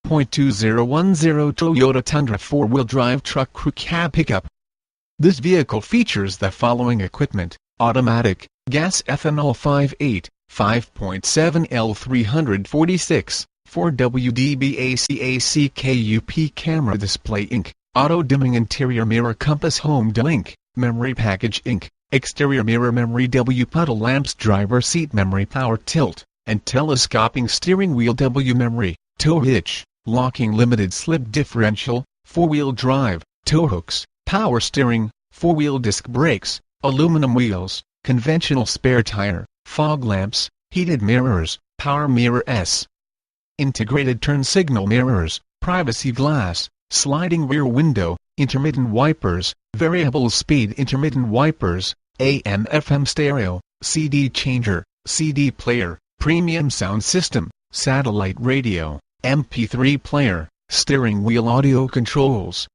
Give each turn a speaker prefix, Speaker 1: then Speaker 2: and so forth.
Speaker 1: 5.2010 Toyota Tundra 4-wheel drive truck crew cab pickup. This vehicle features the following equipment: automatic, gas ethanol 5.8, 5.7 L346, 4WD BACAC KUP camera display Inc., auto-dimming interior mirror compass home dial Inc., memory package Inc., exterior mirror memory W puddle lamps driver seat memory power tilt, and telescoping steering wheel W memory, tow hitch, locking limited slip differential, 4-wheel drive, tow hooks, power steering, 4-wheel disc brakes, aluminum wheels, conventional spare tire, fog lamps, heated mirrors, power mirror S, integrated turn signal mirrors, privacy glass, sliding rear window, intermittent wipers, variable speed intermittent wipers, AM/FM stereo, CD changer, CD player, premium sound system, satellite radio, MP3 player, steering wheel audio controls,